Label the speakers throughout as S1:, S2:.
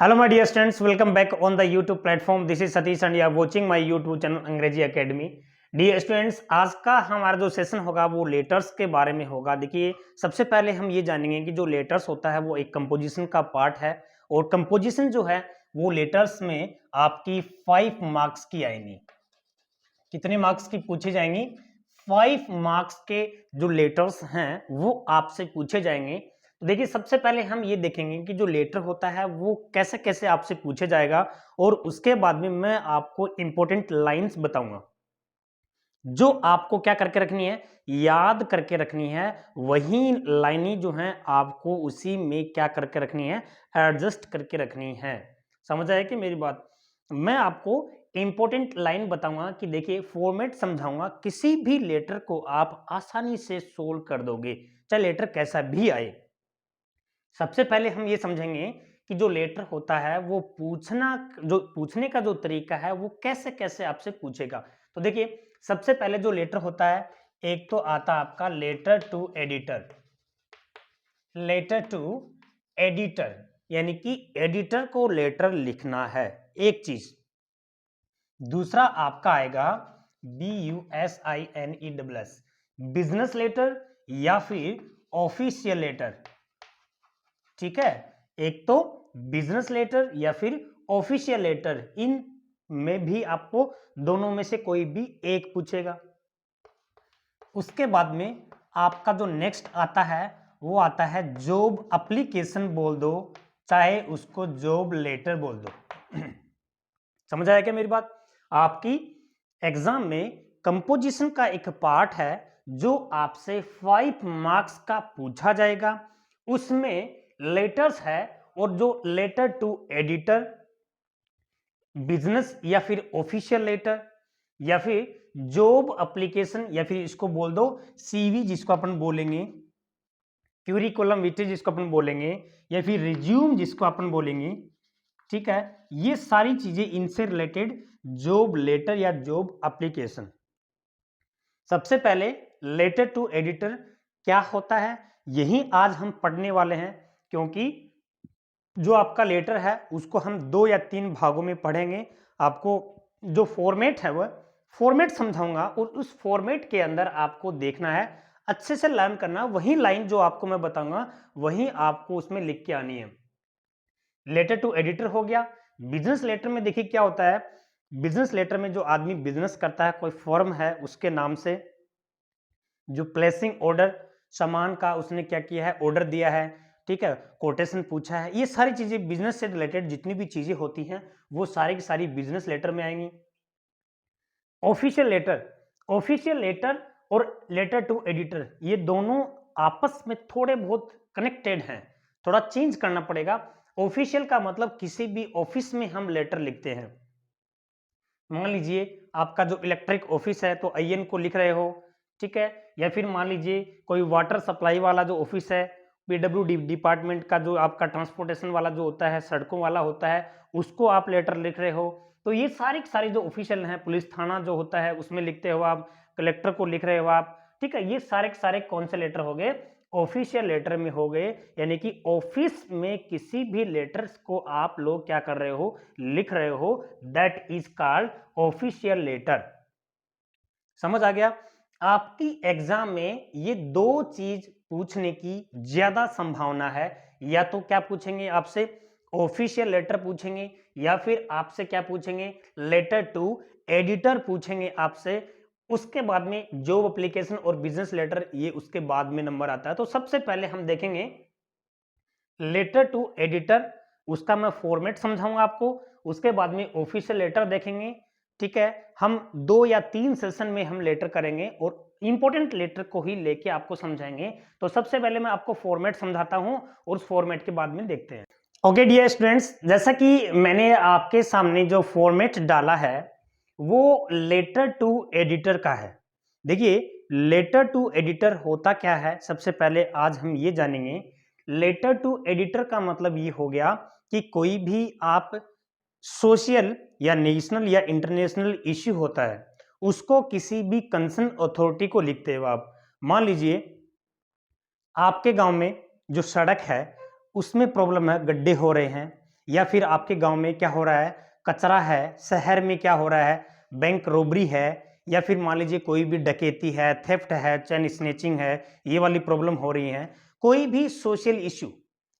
S1: Hello my dear students, welcome back on the YouTube platform. This is Satish and you are watching my YouTube channel अंग्रेजी academy. Dear students, आज का हमारा जो session होगा वो letters के बारे में होगा. देखिए, सबसे पहले हम ये जानेंगे कि जो लेटर्स होता है वो एक कंपोजिशन का पार्ट है और कंपोजिशन जो है वो लेटर्स में आपकी 5 मार्क्स की आएंगी. कितने मार्क्स की पूछी जाएंगी? 5 मार्क्स के जो लेटर्स हैं वो आपसे पूछे जाएंगे. तो देखिए, सबसे पहले हम ये देखेंगे कि जो लेटर होता है वो कैसे कैसे आपसे पूछे जाएगा और उसके बाद में मैं आपको इंपॉर्टेंट लाइंस बताऊंगा जो आपको क्या करके रखनी है, याद करके रखनी है. वही लाइनें जो हैं आपको उसी में क्या करके रखनी है, एडजस्ट करके रखनी है. समझ आया कि मेरी बात? मैं आपको इंपॉर्टेंट लाइन बताऊंगा कि देखिए, फॉर्मेट समझाऊंगा, किसी भी लेटर को आप आसानी से सोल्व कर दोगे, चाहे लेटर कैसा भी आए. सबसे पहले हम ये समझेंगे कि जो लेटर होता है वो पूछने का जो तरीका है वो कैसे कैसे आपसे पूछेगा. तो देखिए, सबसे पहले जो लेटर होता है, एक तो आता आपका letter to editor. Letter to editor यानी कि एडिटर को लेटर लिखना है, एक चीज. दूसरा आपका आएगा BUSINESS, बिजनेस लेटर या फिर ऑफिशियल लेटर. ठीक है, एक तो बिजनेस लेटर या फिर ऑफिशियल लेटर, इन में भी आपको दोनों में से कोई भी एक पूछेगा. उसके बाद में आपका जो नेक्स्ट आता है वो आता है जॉब एप्लीकेशन बोल दो, चाहे उसको जॉब लेटर बोल दो. समझ आया क्या मेरी बात? आपकी एग्जाम में कंपोजिशन का एक पार्ट है जो आपसे 5 मार्क्स का पूछा जाएगा. उसमें लेटर्स है और जो लेटर टू एडिटर, बिजनेस या फिर ऑफिशियल लेटर या फिर जॉब एप्लीकेशन या फिर इसको बोल दो सीवी जिसको अपन बोलेंगे, क्यूरिकुलम विटे जिसको अपन बोलेंगे, या फिर रिज्यूम जिसको अपन बोलेंगे. ठीक है, ये सारी चीजें इनसे रिलेटेड जॉब लेटर या जॉब एप्लीकेशन. सबसे पहले लेटर टू एडिटर क्या होता है यही आज हम पढ़ने वाले हैं, क्योंकि जो आपका लेटर है उसको हम 2 या 3 भागों में पढ़ेंगे. आपको जो फॉर्मेट है वह फॉर्मेट समझाऊंगा और उस फॉर्मेट के अंदर आपको देखना है, अच्छे से लर्न करना. वही लाइन जो आपको मैं बताऊंगा वही आपको उसमें लिख के आनी है. लेटर टू एडिटर हो गया. बिजनेस लेटर में देखिए क्या होता है, बिजनेस लेटर में जो आदमी बिजनेस करता है, कोई फर्म है, उसके नाम से जो प्लेसिंग ऑर्डर, सामान का उसने क्या किया है, ऑर्डर दिया है, ठीक है, कोटेशन पूछा है, ये सारी चीजें बिजनेस से रिलेटेड जितनी भी चीजें होती हैं वो सारी की सारी बिजनेस लेटर में आएंगी. ऑफिशियल लेटर और लेटर टू एडिटर ये दोनों आपस में थोड़े बहुत कनेक्टेड हैं, थोड़ा चेंज करना पड़ेगा. ऑफिशियल का मतलब किसी भी ऑफिस में हम लेटर लिखते हैं. मान लीजिए आपका जो इलेक्ट्रिक ऑफिस है तो आईएन को लिख रहे हो, ठीक है, या फिर मान लीजिए कोई वाटर सप्लाई वाला जो ऑफिस है, पीडब्ल्यूडी डिपार्टमेंट का जो आपका ट्रांसपोर्टेशन वाला जो होता है, सड़कों वाला होता है, उसको आप लेटर लिख रहे हो. तो ये सारी सारी जो ऑफिशियल हैं, पुलिस थाना जो होता है उसमें लिखते हो आप, कलेक्टर को लिख रहे हो आप. ठीक है, ये सारे सारे कौन से लेटर हो गए, ऑफिशियल लेटर में हो गए. यानी कि ऑफिस में किसी भी लेटर्स को आप लोग क्या कर रहे हो, लिख रहे हो, that is called official letter. समझ आ गया? आपकी एग्जाम में ये दो चीज पूछने की ज्यादा संभावना है. या तो क्या पूछेंगे आपसे, ऑफिशियल लेटर पूछेंगे, या फिर आपसे क्या पूछेंगे, लेटर टू एडिटर पूछेंगे आपसे. उसके बाद में जॉब एप्लीकेशन और बिजनेस लेटर, ये उसके बाद में नंबर आता है. तो सबसे पहले हम देखेंगे लेटर टू एडिटर, उसका मैं फॉर्मेट समझाऊंगा आपको. उसके बाद में ऑफिशियल लेटर देखेंगे. ठीक है, हम 2 या 3 सेशन में हम लेटर करेंगे और इंपॉर्टेंट लेटर को ही लेके आपको समझाएंगे. तो सबसे पहले मैं आपको फॉर्मेट समझाता हूं और उस फॉर्मेट के बाद में देखते हैं. ओके डियर स्टूडेंट्स, जैसा कि मैंने आपके सामने जो फॉर्मेट डाला है वो लेटर टू एडिटर का है. देखिए, लेटर टू एडिटर होता क्या है, सबसे पहले आज हम ये जानेंगे. लेटर टू एडिटर का मतलब ये हो गया कि कोई भी आप सोशल या नेशनल या इंटरनेशनल इश्यू होता है उसको किसी भी कंसर्न अथॉरिटी को लिखते हो आप. मान लीजिए आपके गांव में जो सड़क है उसमें प्रॉब्लम है, गड्ढे हो रहे हैं, या फिर आपके गांव में क्या हो रहा है, कचरा है, शहर में क्या हो रहा है, बैंक रोबरी है, या फिर मान लीजिए कोई भी डकैती है, थेफ्ट है, चेन स्नेचिंग है, ये वाली प्रॉब्लम हो रही है, कोई भी सोशल इश्यू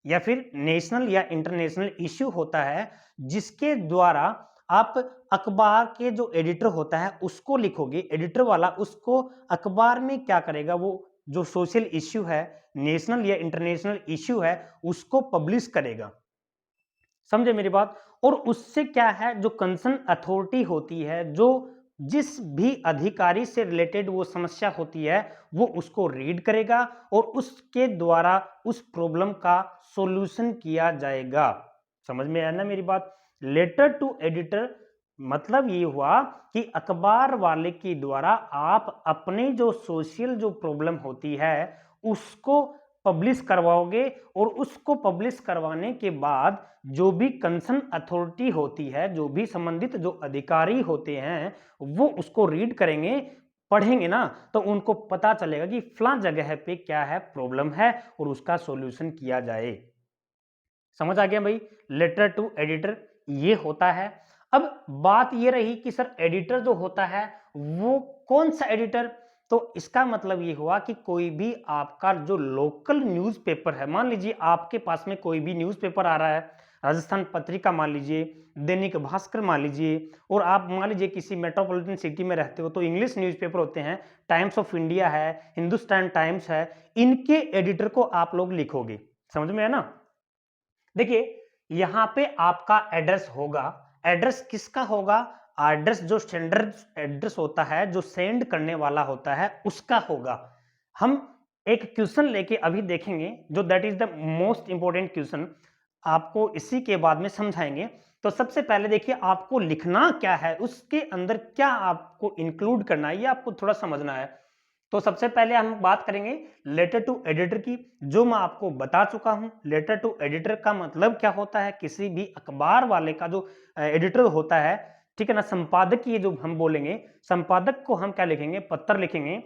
S1: या फिर नेशनल या इंटरनेशनल इश्यू होता है, जिसके द्वारा आप अखबार के जो एडिटर होता है उसको लिखोगे, एडिटर वाला उसको अखबार में क्या करेगा, वो जो सोशल इश्यू है, नेशनल या इंटरनेशनल इश्यू है, उसको पब्लिश करेगा। समझे मेरी बात? और उससे क्या है, जो कंसर्न अथॉरिटी होती है, जो जिस भी अधिकारी से रिलेटेड वो समस्या होती है, वो उसको रीड करेगा और उसके द्वारा उस प्रॉब्लम का सॉल्यूशन किया जाएगा। समझ में आया ना मेरी बात? लेटर टू एडिटर मतलब ये हुआ कि अखबार वाले के द्वारा आप अपने जो सोशल जो प्रॉब्लम होती है उसको पब्लिश करवाओगे, और उसको पब्लिश करवाने के बाद जो भी कंसर्न अथॉरिटी होती है, जो भी संबंधित जो अधिकारी होते हैं, वो उसको रीड करेंगे, पढ़ेंगे ना, तो उनको पता चलेगा कि फलां जगह पे क्या है, प्रॉब्लम है, और उसका सॉल्यूशन किया जाए। समझ आ गया भाई? लेटर टू एडिटर ये होता है। अब बात ये रही कि सर एडिटर जो होता है वो कौन सा एडिटर? तो इसका मतलब ये हुआ कि कोई भी आपका जो लोकल न्यूज़पेपर है, मान लीजिए आपके पास में कोई भी न्यूज़पेपर आ रहा है, राजस्थान पत्रिका मान लीजिए, दैनिक भास्कर मान लीजिए, और आप मान लीजिए किसी मेट्रोपॉलिटन सिटी में रहते हो तो इंग्लिश न्यूज़पेपर होते हैं, टाइम्स ऑफ इंडिया है, हिंदुस्तान टाइम्स है, इनके एडिटर को आप लोग लिखोगे। समझ में है ना? देखिए यहां पे आपका एड्रेस होगा। एड्रेस किसका होगा? एड्रेस जो सेंडर एड्रेस होता है, जो सेंड करने वाला होता है, उसका होगा। हम एक क्वेश्चन लेके अभी देखेंगे, जो that is the most important question, आपको इसी के बाद में समझाएंगे। तो सबसे पहले देखिए आपको लिखना क्या है, उसके अंदर क्या आपको इंक्लूड करना है, ये आपको थोड़ा समझना है। तो सबसे पहले हम बात करेंगे लेटर टू एडिटर की, जो मैं आपको बता चुका हूं। लेटर टू एडिटर का मतलब क्या होता है? किसी भी अखबार वाले का जो एडिटर होता है, ठीक है ना, संपादक, ये जो हम बोलेंगे, संपादक को हम क्या लिखेंगे? पत्र लिखेंगे।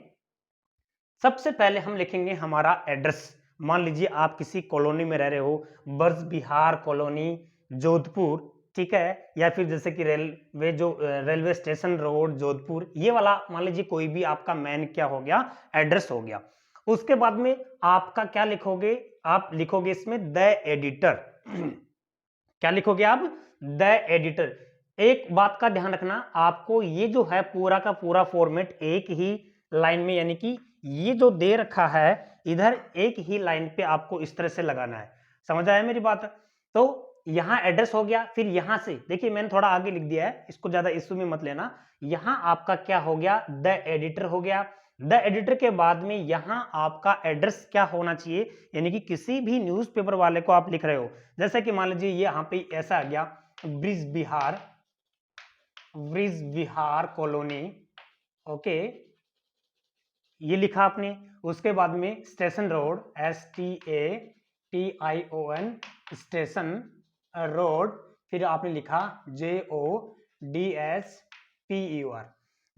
S1: सबसे पहले हम लिखेंगे हमारा एड्रेस। मान लीजिए आप किसी कॉलोनी में रह रहे हो, बर्ज बिहार कॉलोनी, जोधपुर, ठीक है, या फिर जैसे कि रेलवे जो रेलवे स्टेशन रोड जोधपुर, ये वाला मान लीजिए कोई भी आपका मेन क्या हो गया, एड्रेस हो गया। उसके बाद में आपका क्या लिखोगे? आप लिखोगे इसमें द एडिटर। क्या लिखोगे आप? The editor. एक बात का ध्यान रखना, आपको ये जो है पूरा का पूरा फॉर्मेट एक ही लाइन में, यानी कि ये जो दे रखा है इधर एक ही लाइन पे आपको इस तरह से लगाना है। समझ आया मेरी बात? तो यहां एड्रेस हो गया, फिर यहां से देखिए मैंने थोड़ा आगे लिख दिया है, इसको ज्यादा इश्यू में मत लेना। यहां आपका क्या हो गया? द एडिटर हो गया। द एडिटर के बाद में यहां आपका एड्रेस क्या होना चाहिए, यानी कि किसी भी न्यूज़पेपर वाले को आप लिख रहे हो, जैसे कि मान लीजिए ये यहाँ पे ऐसा आ गया, ब्रिज बिहार कॉलोनी, ओके, ये लिखा आपने। उसके बाद में station road, STATION, station road, फिर आपने लिखा JODSPUR,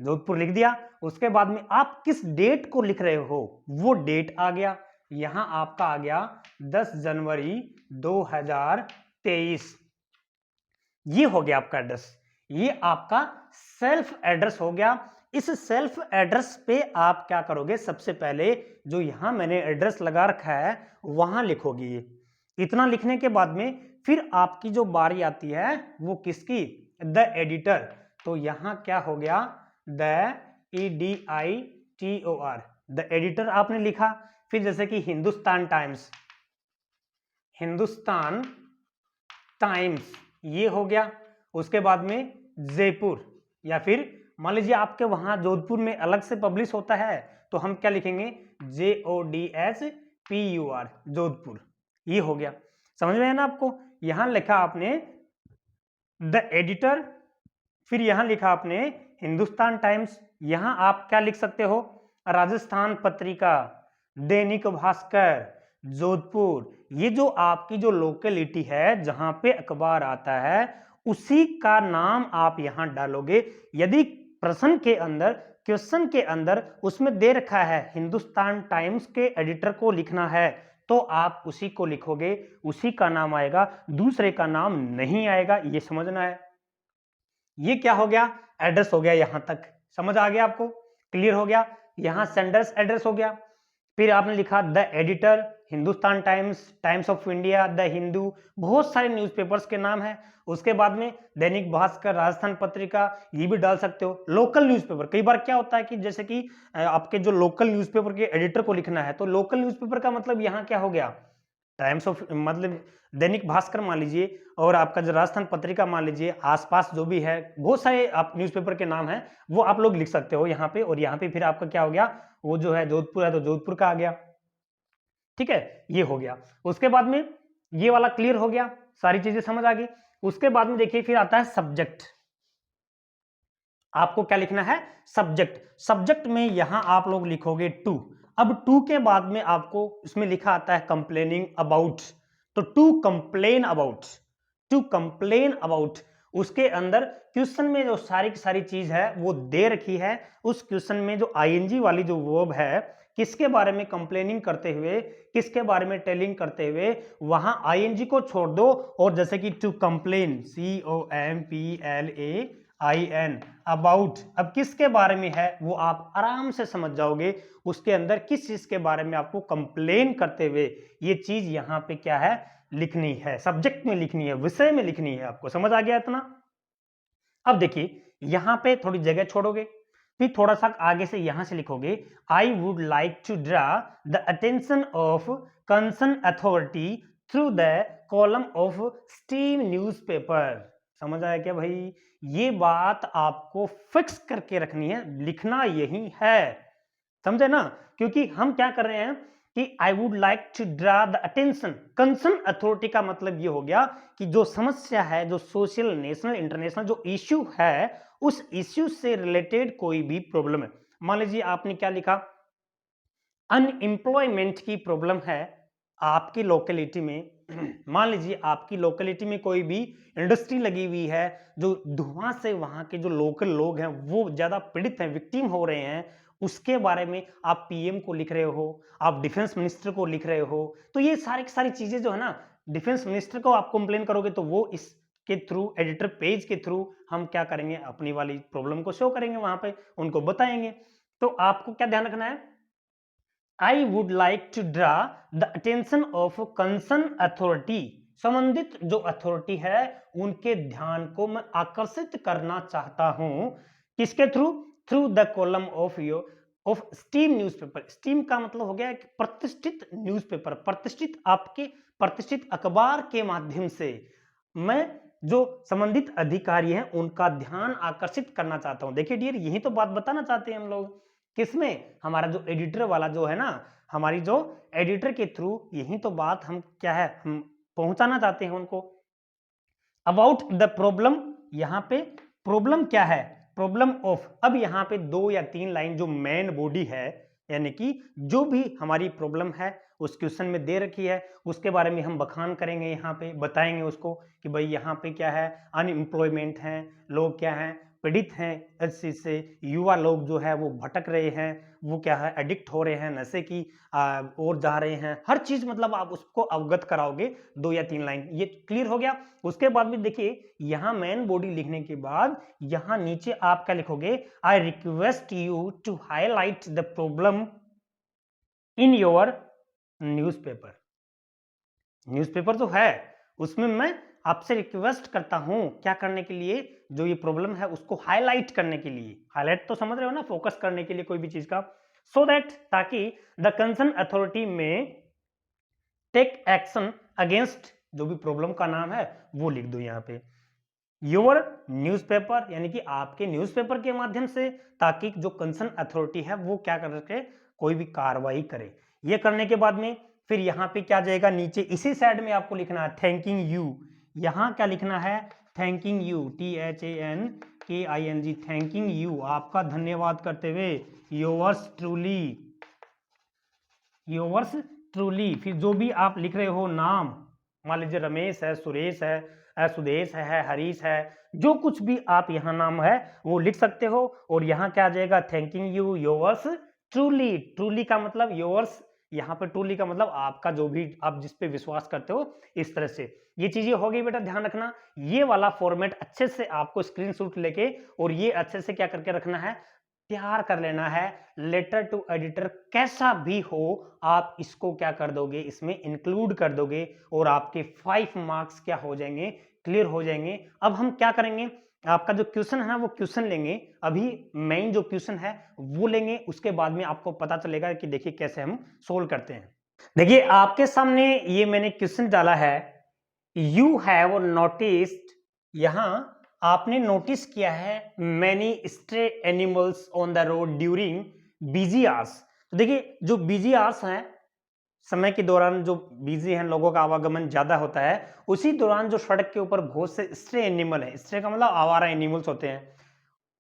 S1: जोधपुर लिख दिया। उसके बाद में आप किस डेट को लिख रहे हो, वो डेट आ गया। यहां आपका आ गया 10 जनवरी 2023। ये हो गया आपका एड्रेस, ये आपका सेल्फ एड्रेस हो गया। इस सेल्फ एड्रेस पे आप क्या करोगे? सबसे पहले जो यहां मैंने एड्रेस लगा रखा है वहां लिखोगे। ये इतना लिखने के बाद में फिर आपकी जो बारी आती है वो किसकी? The editor. तो यहां क्या हो गया? द EDITOR, द एडिटर आपने लिखा। फिर जैसे कि हिंदुस्तान टाइम्स, ये हो गया। उसके बाद में जयपुर, या फिर मान लीजिए आपके वहां जोधपुर में अलग से पब्लिश होता है, तो हम क्या लिखेंगे? JODSPUR, जोधपुर। ये हो गया। समझ में है ना आपको? यहां लिखा आपने द एडिटर, फिर यहां लिखा आपने हिंदुस्तान टाइम्स, यहां आप क्या लिख सकते हो? राजस्थान पत्रिका, दैनिक भास्कर, जोधपुर। ये जो आपकी जो लोकेलिटी है जहां पे अखबार आता है, उसी का नाम आप यहां डालोगे। यदि प्रश्न के अंदर, क्वेश्चन के अंदर उसमें दे रखा है हिंदुस्तान टाइम्स के एडिटर को लिखना है, तो आप उसी को लिखोगे, उसी का नाम आएगा, दूसरे का नाम नहीं आएगा, ये समझना है। ये क्या हो गया, एड्रेस हो गया, यहां तक समझ आ गया आपको, क्लियर हो गया। यहां सेंडर्स एड्रेस हो गया। फिर आपने लिखा the editor, Hindustan Times, times of India, the Hindu, बहुत सारे न्यूज़पेपर्स के नाम है। उसके बाद में दैनिक भास्कर, राजस्थान पत्रिका, ये भी डाल सकते हो। लोकल न्यूज़पेपर, कई बार क्या होता है कि जैसे कि आपके जो लोकल न्यूज़पेपर के एडिटर को लिखना है, तो लोकल न्यूज़पेपर का मतलब यहाँ क्या हो गया, टाइम्स ऑफ मतलब दैनिक भास्कर मान लीजिए, और आपका जो राजस्थान पत्रिका मान लीजिए, आसपास जो भी है बहुत सारे आप न्यूज़पेपर के नाम हैं, वो आप लोग लिख सकते हो यहाँ पे। और यहाँ पे फिर आपका क्या हो गया, वो जो है जोधपुर है तो जोधपुर का आ गया, ठीक है, ये हो गया। उसके बाद में ये वाला क्लियर हो गया, सारी चीजें समझ आ गई। उसके बाद में देखिए फिर आता है सब्जेक्ट। आपको क्या लिखना है, सब्जेक्ट। सब्जेक्ट में यहां आप लोग लिखोगे टू। अब टू के बाद में आपको इसमें लिखा आता है कंप्लेनिंग अबाउट, तो to complain about, to complain about. उसके अंदर क्वेश्चन में जो सारी की सारी चीज है वो दे रखी है। उस क्वेश्चन में जो आईएनजी वाली जो वर्ब है, किसके बारे में कंप्लेनिंग करते हुए, किसके बारे में टेलिंग करते हुए, वहां आईएनजी को छोड़ दो। और जैसे कि टू कंप्लेन, COMPLAIN, अबाउट, अब किसके बारे में है वो आप आराम से समझ जाओगे। उसके अंदर किस चीज के बारे में आपको कंप्लेन करते हुए ये चीज यहां पे क्या है, लिखनी है, सब्जेक्ट में लिखनी है, विषय में लिखनी है। आपको समझ आ गया इतना। अब देखिए यहां पे थोड़ी जगह छोड़ोगे, फिर थोड़ा सा आगे से यहां से लिखोगे, I would like to draw the attention of concern authority through the column of steam newspaper. समझ आया क्या भाई, ये बात आपको फिक्स करके रखनी है, लिखना यही है, समझे ना। क्योंकि हम क्या कर रहे हैं कि I would like to draw the attention, concern authority का मतलब ये हो गया कि जो समस्या है, जो सोशल, नेशनल, इंटरनेशनल जो इश्यू है, उस इश्यू से रिलेटेड कोई भी प्रॉब्लम है। मान लीजिए आपने क्या लिखा, अनएम्प्लॉयमेंट की प्रॉब्लम है आपकी लोकेलिटी में। मान लीजिए आपकी लोकेलिटी में कोई भी इंडस्ट्री लगी हुई है, जो धुआं से वहां के जो लोकल लोग हैं वो ज्यादा पीड़ित हैं, विक्टिम हो रहे हैं, उसके बारे में आप पीएम को लिख रहे हो, आप डिफेंस मिनिस्टर को लिख रहे हो। तो ये सारी की सारी चीजें जो है ना, डिफेंस मिनिस्टर को आप कंप्लेन करोगे तो वो इसके थ्रू, एडिटर पेज के थ्रू हम क्या करेंगे, अपनी वाली प्रॉब्लम को शो करेंगे, वहां पे उनको बताएंगे। तो आपको क्या ध्यान रखना है, I would like to draw the attention of concern authority, संबंधित जो अथॉरिटी है उनके ध्यान को मैं आकर्षित करना चाहता हूं, किसके through, through the column of steam newspaper. Steam का मतलब हो गया एक प्रतिष्ठित न्यूज़पेपर, प्रतिष्ठित, आपके प्रतिष्ठित अखबार के माध्यम से मैं जो संबंधित अधिकारी हैं उनका ध्यान आकर्षित करना चाहता हूं। देखिए डियर, यही तो बात बताना चाहते हैं हम लोग, किसमें, हमारा जो एडिटर वाला जो है ना, हमारी जो एडिटर के थ्रू यही तो बात हम क्या है, हम पहुंचाना चाहते हैं उनको। अबाउट द प्रॉब्लम, यहां पे प्रॉब्लम क्या है, प्रॉब्लम ऑफ। अब यहां पे 2 या 3 लाइन जो मेन बॉडी है, यानी कि जो भी हमारी प्रॉब्लम है उस क्वेश्चन में दे रखी है, उसके बारे में हम बखान करेंगे, यहाँ पे बताएंगे उसको कि भाई यहाँ पे क्या है, अनएम्प्लॉयमेंट है, लोग क्या है, पीड़ित हैं इस चीज से, युवा लोग जो है वो भटक रहे हैं, वो क्या है, एडिक्ट हो रहे हैं नशे की ओर जा रहे हैं, हर चीज मतलब आप उसको अवगत कराओगे 2 या 3 लाइन, ये क्लियर हो गया। उसके बाद भी देखिए यहां मेन बॉडी लिखने के बाद यहां नीचे आप क्या लिखोगे, I request you to highlight the problem in your newspaper. Newspaper जो है उसमें मैं आपसे रिक्वेस्ट करता हूं क्या करने के लिए, जो ये प्रॉब्लम है उसको हाईलाइट करने के लिए, हाईलाइट तो समझ रहे हो ना, फोकस करने के लिए कोई भी चीज का, सो दैट, ताकि द कंसर्न अथॉरिटी में टेक एक्शन अगेंस्ट, जो भी प्रॉब्लम का नाम है वो लिख दो यहाँ पे, योर न्यूज़पेपर, यानी कि आपके न्यूज़पेपर के माध्यम से, ताकि जो कंसर्न अथॉरिटी है वो क्या करके कोई भी कार्रवाई करे। ये करने के बाद में फिर यहाँ पे क्या जाएगा, नीचे इसी साइड में आपको लिखना है थैंकिंग यू। यहाँ क्या लिखना है, thanking you, THANKING, thanking you, आपका धन्यवाद करते हुए, योवर्स ट्रूली, योवर्स ट्रूली। फिर जो भी आप लिख रहे हो नाम, मान लीजिए रमेश है, सुरेश है, सुदेश है, हरीश है, जो कुछ भी आप यहाँ नाम है वो लिख सकते हो। और यहाँ क्या आ जाएगा, thanking you, yours truly, truly का मतलब योवर्स, यहाँ पे ट्रूली का मतलब आपका जो भी आप जिस पे विश्वास करते हो, इस तरह से ये चीजें हो गई बेटा, ध्यान रखना। ये वाला फॉर्मेट अच्छे से आपको स्क्रीनशॉट लेके और ये अच्छे से क्या करके रखना है, तैयार कर लेना है। लेटर टू एडिटर कैसा भी हो आप इसको क्या कर दोगे, इसमें इंक्लूड कर दोगे और आपके 5 मार्क्स क्या हो जाएंगे, क्लियर हो जाएंगे। अब हम क्या करेंगे, आपका जो क्वेश्चन है ना वो क्वेश्चन लेंगे, अभी मेन जो क्वेश्चन है वो लेंगे, उसके बाद में आपको पता चलेगा कि देखिए कैसे हम सोल्व करते हैं। देखिए आपके सामने ये मैंने क्वेश्चन डाला है, यू हैव नोटिस्ड, यहां आपने नोटिस किया है many stray animals on the road during busy hours. तो देखिए जो बिजी आवर्स हैं, समय के दौरान जो बिजी हैं, लोगों का आवागमन ज्यादा होता है, उसी दौरान जो सड़क के ऊपर बहुत से स्ट्रे एनिमल है, स्ट्रे का मतलब आवारा एनिमल्स होते हैं,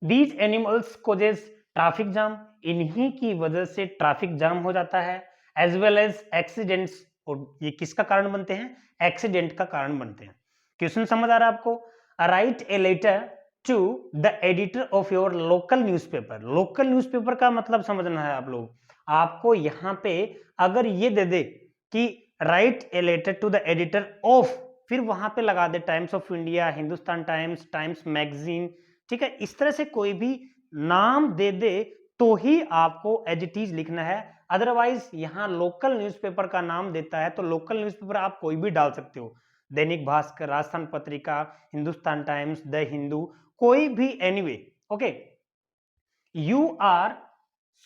S1: these animals causes traffic jam, इन्हीं की वजह से ट्रैफिक जाम हो जाता है, एज वेल एज एक्सीडेंट्स, और ये किसका कारण बनते हैं, एक्सीडेंट का कारण बनते हैं। क्वेश्चन समझ आ रहा है आपको, write a letter to the editor of your local newspaper. Local newspaper का मतलब समझना है आप लोग, आपको यहां पे अगर ये दे दे कि write a letter to the editor of, फिर वहां पे लगा दे Times of India, Hindustan Times, Times magazine, ठीक है, इस तरह से कोई भी नाम दे दे तो ही आपको एज इट इज लिखना है। अदरवाइज यहां लोकल न्यूज़पेपर का नाम देता है तो लोकल न्यूज़पेपर आप कोई भी डाल सकते हो, दैनिक भास्कर, राजस्थान पत्रिका, हिंदुस्तान टाइम्स, द हिंदू, कोई भी, anyway. Okay, you are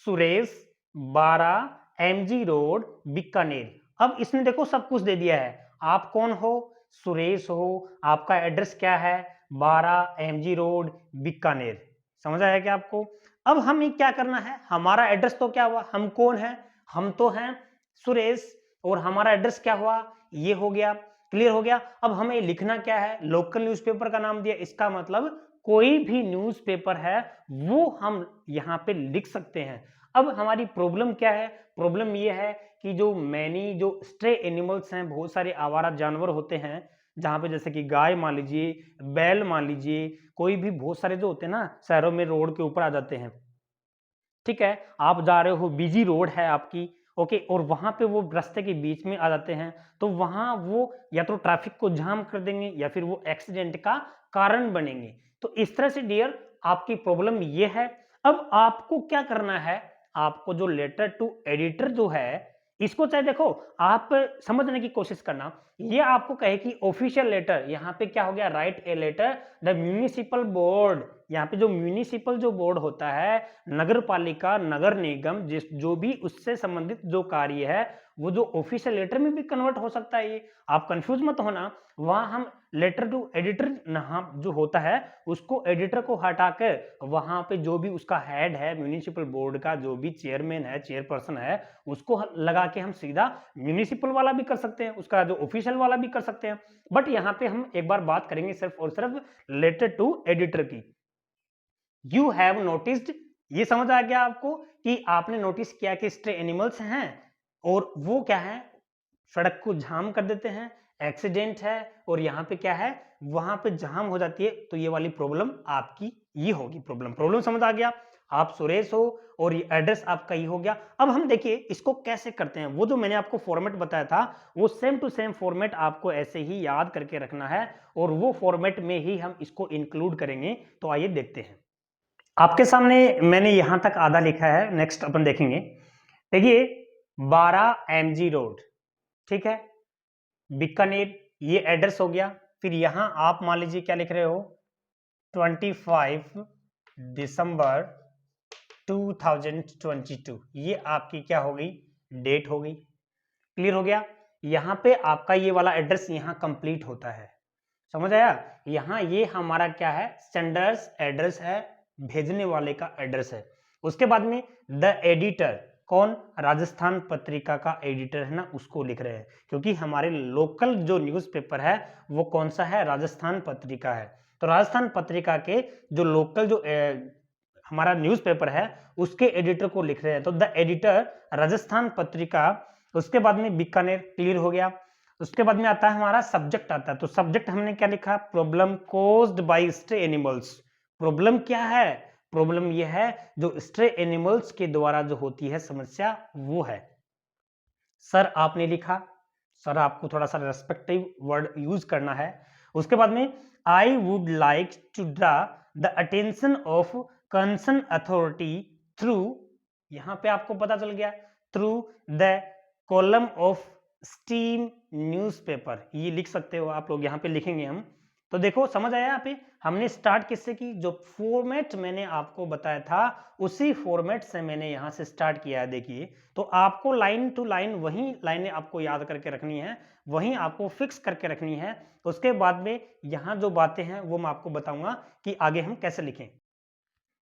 S1: Suresh, 12 MG road, Bikaner. अब इसने देखो सब कुछ दे दिया है, आप कौन हो, सुरेश हो, आपका एड्रेस क्या है, 12 एमजी रोड, बीकानेर। समझ आया क्या आपको? अब हमें क्या करना है, हमारा एड्रेस तो क्या हुआ, हम कौन है, हम तो हैं सुरेश, और हमारा एड्रेस क्या हुआ, ये हो गया, क्लियर हो गया। अब हमें लिखना क्या है, लोकल न्यूज़पेपर का नाम दिया, इसका मतलब कोई भी न्यूज़पेपर है वो हम यहाँ पे लिख सकते हैं। अब हमारी प्रॉब्लम क्या है, प्रॉब्लम ये है कि जो मैनी जो स्ट्रे एनिमल्स हैं, बहुत सारे आवारा जानवर होते हैं, जहां पे जैसे कि गाय मान लीजिए, बैल मान लीजिए, कोई भी बहुत सारे जो होते हैं ना शहरों में रोड के ऊपर आ जाते हैं, ठीक है, आप जा रहे हो, बिजी रोड है आपकी, ओके, और वहां पे वो रास्ते के बीच में आ जाते हैं, तो वहां वो या तो ट्रैफिक को जाम कर देंगे या फिर वो एक्सीडेंट का कारण बनेंगे। तो इस तरह से डियर आपकी प्रॉब्लम ये है। अब आपको क्या करना है, आपको जो लेटर टू एडिटर जो है, इसको चाहे देखो आप समझने की कोशिश करना, ये आपको कहे कि ऑफिशियल लेटर, यहाँ पे क्या हो गया, write a letter the municipal board, यहाँ पे जो म्यूनिसिपल जो बोर्ड होता है, नगर पालिका, नगर निगम, जिस जो भी उससे संबंधित जो कार्य है, वो जो ऑफिशियल लेटर में भी कन्वर्ट हो सकता है। ये आप कंफ्यूज मत होना, वहां हम लेटर टू एडिटर जो होता है उसको एडिटर को हटाकर वहां पे जो भी उसका हेड है, म्यूनिसिपल बोर्ड का जो भी चेयरमैन है, चेयरपर्सन है, उसको लगा के हम सीधा म्यूनिसिपल वाला भी कर सकते हैं, उसका जो ऑफिशियल वाला भी कर सकते हैं। बट यहाँ पे हम एक बार बात करेंगे सिर्फ और सिर्फ लेटर टू एडिटर की। यू हैव नोटिस्ड, ये समझ आ गया आपको कि आपने नोटिस किया कि स्ट्रे एनिमल्स हैं और वो क्या है, सड़क को जाम कर देते हैं, एक्सीडेंट है, और यहाँ पे क्या है, वहां पे जाम हो जाती है, तो ये वाली प्रॉब्लम आपकी ये होगी। प्रॉब्लम प्रॉब्लम समझ आ गया, आप सुरेश हो और ये एड्रेस आपका ये हो गया। अब हम देखिए इसको कैसे करते हैं, वो जो मैंने आपको फॉर्मेट बताया था वो सेम टू सेम फॉर्मेट आपको ऐसे ही याद करके रखना है और वो फॉर्मेट में ही हम इसको इंक्लूड करेंगे। तो आइए देखते हैं, आपके सामने मैंने यहां तक आधा लिखा है, नेक्स्ट अपन देखेंगे। देखिए 12 एमजी रोड, ठीक है, बीकानेर, ये एड्रेस हो गया। फिर यहां आप मान लीजिए क्या लिख रहे हो, 25 दिसंबर 2022, ये आपकी क्या हो गई, डेट हो गई। क्लियर हो गया, यहां पे आपका ये वाला एड्रेस यहां कंप्लीट होता है, समझ आया। यहां ये हमारा क्या है, सेंडर्स एड्रेस है, भेजने वाले का एड्रेस है। उसके बाद में द एडिटर, कौन, राजस्थान पत्रिका का एडिटर है ना, उसको लिख रहे हैं, क्योंकि हमारे लोकल जो न्यूज़पेपर है वो कौन सा है, राजस्थान पत्रिका है। तो राजस्थान पत्रिका के जो लोकल जो हमारा न्यूज़पेपर है उसके एडिटर को लिख रहे हैं, तो द एडिटर राजस्थान पत्रिका। उसके बाद में बीकानेर, क्लियर हो गया। उसके बाद में आता है हमारा सब्जेक्ट आता है, तो सब्जेक्ट हमने क्या लिखा, problem caused by stray animals. Problem क्या है, प्रॉब्लम यह है जो स्ट्रे एनिमल्स के द्वारा जो होती है समस्या वो है। सर आपने लिखा, सर आपको थोड़ा सा रेस्पेक्टिव वर्ड यूज करना है। उसके बाद में I would like to draw the attention of concern authority through, यहां पे आपको पता चल गया, through the column of steam newspaper, ये लिख सकते हो आप लोग, यहाँ पे लिखेंगे हम। तो देखो समझ आया यहाँ पे हमने स्टार्ट किससे की, जो फॉर्मेट मैंने आपको बताया था उसी फॉर्मेट से मैंने यहाँ से स्टार्ट किया है। देखिए तो आपको लाइन टू लाइन वही लाइनें आपको याद करके रखनी है, वहीं आपको फिक्स करके रखनी है। उसके बाद में यहाँ जो बातें हैं वो मैं आपको बताऊंगा कि आगे हम कैसे लिखें।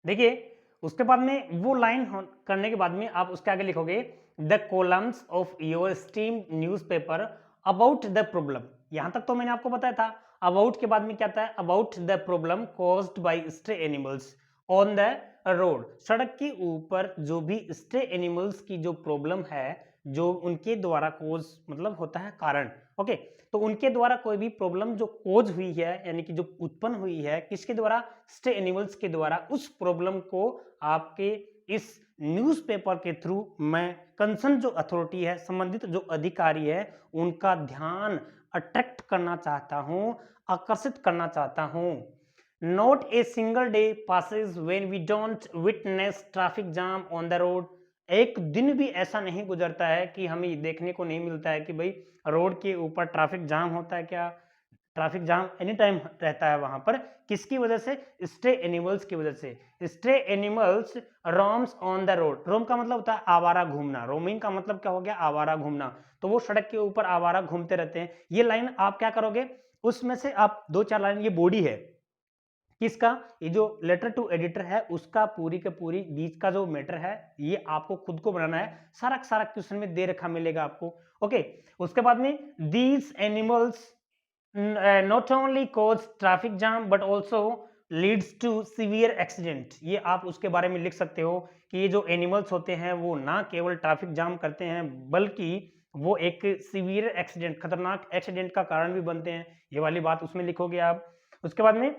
S1: देखिए उसके बाद में वो लाइन करने के बाद में आप उसके आगे लिखोगे the columns of your steam newspaper about the problem. यहां तक तो मैंने आपको बताया था। अबाउट के बाद में क्या आता है, about the problem caused by stray animals on the road, सड़क के ऊपर जो भी स्ट्रे एनिमल्स की जो प्रॉब्लम है, जो उनके द्वारा कोज मतलब होता है कारण, ओके, तो उनके द्वारा कोई भी प्रॉब्लम जो कोज हुई है यानी कि जो उत्पन्न हुई है किसके द्वारा, स्टे एनिमल्स के द्वारा, उस प्रॉब्लम को आपके इस न्यूज़पेपर के थ्रू मैं कंसर्न जो अथॉरिटी है, संबंधित जो अधिकारी है, उनका ध्यान अट्रैक्ट करना चाहता हूं, आकर्षित करना चाहता हूं। Not a single day passes when we don't witness traffic jam on the road, एक दिन भी ऐसा नहीं गुजरता है कि हमें देखने को नहीं मिलता है कि भाई रोड के ऊपर ट्रैफिक जाम होता है। क्या ट्रैफिक जाम एनी टाइम रहता है वहां पर, किसकी वजह से, स्ट्रे एनिमल्स की वजह से। Stray animals roams on the road, roam का मतलब होता है आवारा घूमना, रोमिंग का मतलब क्या हो गया, आवारा घूमना, तो वो सड़क के ऊपर आवारा घूमते रहते हैं। ये लाइन आप क्या करोगे, उसमें से आप दो चार लाइन, ये बॉडी है किसका, ये जो लेटर टू एडिटर है उसका पूरी के पूरी बीच का जो मैटर है ये आपको खुद को बनाना है, सारा सारा क्वेश्चन में दे रखा मिलेगा आपको, ओके। उसके बाद में these animals not only cause traffic jam but also leads to severe accident, ये आप उसके बारे में लिख सकते हो कि ये जो एनिमल्स होते हैं वो ना केवल ट्रैफिक जाम करते हैं बल्कि वो एक सीवियर एक्सीडेंट, खतरनाक एक्सीडेंट का कारण भी बनते हैं, ये वाली बात उसमें लिखोगे आप। उसके बाद में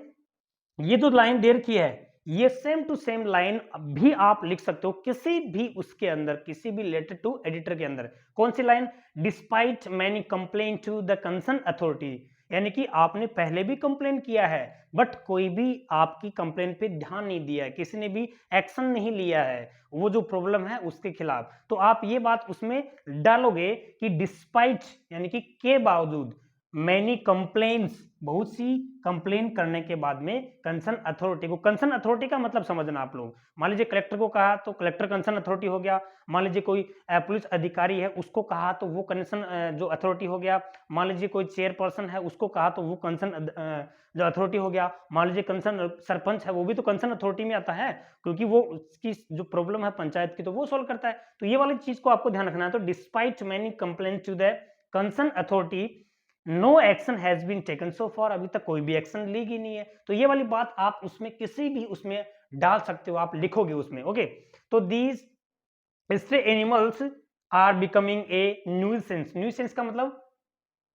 S1: ये जो लाइन दे रखी है ये सेम टू सेम लाइन भी आप लिख सकते हो किसी भी उसके अंदर, किसी भी लेटर टू एडिटर के अंदर। कौन सी line, despite many complain to the concern authority, यानी कि आपने पहले भी कंप्लेन किया है बट कोई भी आपकी कंप्लेन पे ध्यान नहीं दिया है, किसी ने भी एक्शन नहीं लिया है वो जो प्रॉब्लम है उसके खिलाफ, तो आप ये बात उसमें डालोगे कि डिस्पाइट यानी कि के बावजूद, मैनी कंप्लेन्स बहुत सी कंप्लेन करने के बाद में कंसर्न अथॉरिटी को, कंसर्न अथॉरिटी का मतलब समझना आप लोग, मान लीजिए कलेक्टर को कहा तो कलेक्टर कंसर्न अथॉरिटी हो गया, मान लीजिए कोई पुलिस अधिकारी है उसको कहा तो वो कंसर्न जो अथॉरिटी हो गया, मान लीजिए कोई चेयरपर्सन है उसको कहा तो वो कंसर्न जो अथॉरिटी हो गया, मान लीजिए कंसर्न सरपंच है वो भी तो कंसर्न अथॉरिटी में आता है क्योंकि वो उसकी जो प्रॉब्लम है पंचायत की तो वो सॉल्व करता है, तो ये वाली चीज को आपको ध्यान रखना है। तो despite many complain to the concern authority no action has been taken so far, अभी तक कोई भी एक्शन ली ही नहीं है, तो ये वाली बात आप उसमें किसी भी उसमें डाल सकते हो, आप लिखोगे उसमें, ओके। तो these stray animals are becoming a nuisance, nuisance का मतलब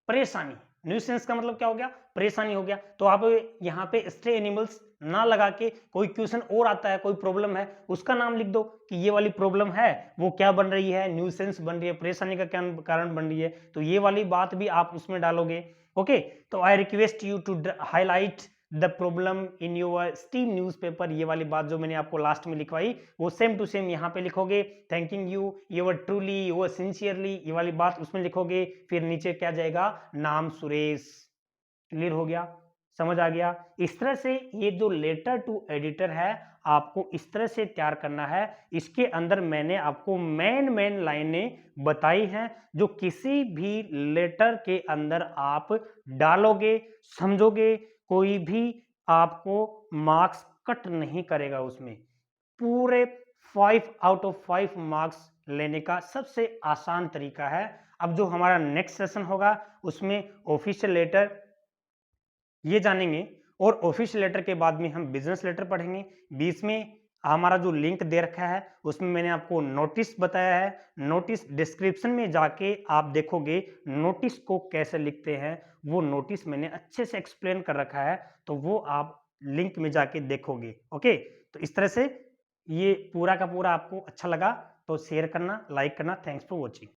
S1: परेशानी, न्यूसेंस का मतलब क्या हो गया, परेशानी हो गया, तो आप यहाँ पे स्ट्रे एनिमल्स ना लगा के कोई क्वेश्चन और आता है, कोई प्रॉब्लम है उसका नाम लिख दो कि ये वाली प्रॉब्लम है वो क्या बन रही है, न्यूसेंस बन रही है, परेशानी का क्या कारण बन रही है, तो ये वाली बात भी आप उसमें डालोगे, ओके। तो I request you to highlight the problem in your steam newspaper, ये वाली बात जो मैंने आपको लास्ट में लिखवाई वो सेम टू सेम यहाँ पे लिखोगे, thanking you your truly your sincerely, ये वाली बात उसमें लिखोगे, फिर नीचे क्या जाएगा, नाम सुरेश, क्लियर हो गया, समझ आ गया। इस तरह से ये जो लेटर टू एडिटर है आपको इस तरह से तैयार करना है, इसके अंदर मैंने आपको मेन लाइनें बताई हैं जो किसी भी लेटर के अंदर आप डालोगे, समझोगे, कोई भी आपको मार्क्स कट नहीं करेगा उसमें, पूरे 5 आउट ऑफ 5 मार्क्स लेने का सबसे आसान तरीका है। अब जो हमारा नेक्स्ट सेशन होगा उसमें ऑफिशियल लेटर ये जानेंगे और ऑफिशियल लेटर के बाद में हम बिजनेस लेटर पढ़ेंगे। बीच में हमारा जो लिंक दे रखा है उसमें मैंने आपको नोटिस बताया है, नोटिस डिस्क्रिप्शन में जाके आप देखोगे नोटिस को कैसे लिखते हैं, वो नोटिस मैंने अच्छे से एक्सप्लेन कर रखा है, तो वो आप लिंक में जाके देखोगे, ओके। तो इस तरह से ये पूरा का पूरा आपको अच्छा लगा तो शेयर करना, लाइक करना, थैंक्स फॉर वॉचिंग।